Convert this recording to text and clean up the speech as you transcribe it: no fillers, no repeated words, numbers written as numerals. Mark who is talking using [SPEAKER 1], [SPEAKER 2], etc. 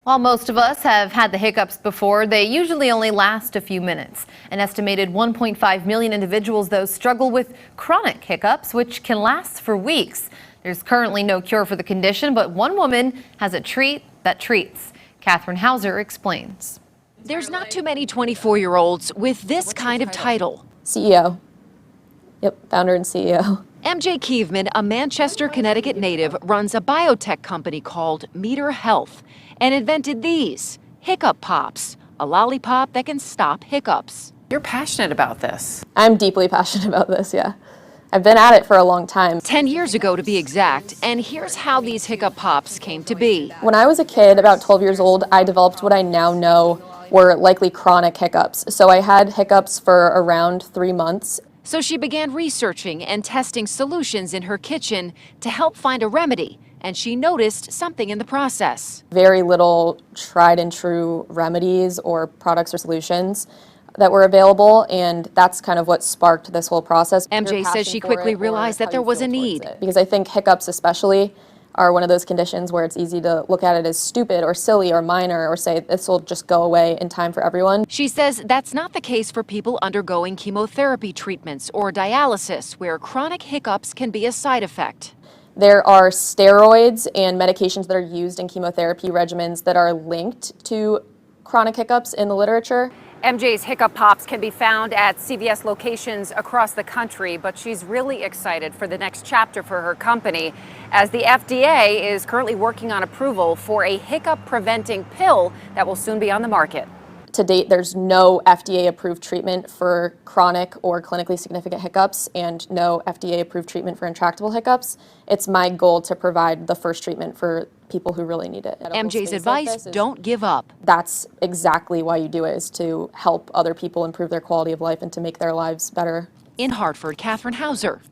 [SPEAKER 1] While most of us have had the hiccups before, they usually only last a few minutes. An estimated 1.5 million individuals, though, struggle with chronic hiccups, which can last for weeks. There's currently no cure for the condition, but one woman has a treat that treats. Catherine Hauser explains.
[SPEAKER 2] There's not too many 24-year-olds with this kind of title.
[SPEAKER 3] CEO. Yep, founder and CEO.
[SPEAKER 2] MJ Kievman, a Manchester, Connecticut native, runs a biotech company called Meter Health and invented these hiccup pops, a lollipop that can stop hiccups.
[SPEAKER 4] You're passionate about this.
[SPEAKER 3] I'm deeply passionate about this, yeah. I've been at it for a long time.
[SPEAKER 2] 10 years ago to be exact, and here's how these hiccup pops came to be.
[SPEAKER 3] When I was a kid, about 12 years old, I developed what I now know were likely chronic hiccups. So I had hiccups for around 3 months.
[SPEAKER 2] So she began researching and testing solutions in her kitchen to help find a remedy, and she noticed something in the process.
[SPEAKER 3] Very little tried and true remedies or products or solutions that were available, and that's kind of what sparked this whole process.
[SPEAKER 2] MJ says she quickly realized that there was a need.
[SPEAKER 3] Because I think hiccups especially are one of those conditions where it's easy to look at it as stupid or silly or minor or say this will just go away in time for everyone.
[SPEAKER 2] She says that's not the case for people undergoing chemotherapy treatments or dialysis, where chronic hiccups can be a side effect.
[SPEAKER 3] There are steroids and medications that are used in chemotherapy regimens that are linked to chronic hiccups in the literature.
[SPEAKER 5] MJ's hiccup pops can be found at CVS locations across the country, but she's really excited for the next chapter for her company, as the FDA is currently working on approval for a hiccup-preventing pill that will soon be on the market.
[SPEAKER 3] To date, there's no FDA-approved treatment for chronic or clinically significant hiccups and no FDA-approved treatment for intractable hiccups. It's my goal to provide the first treatment for people who really need it.
[SPEAKER 2] MJ's advice, don't give up.
[SPEAKER 3] That's exactly why you do it, is to help other people improve their quality of life and to make their lives better.
[SPEAKER 2] In Hartford, Catherine Hauser.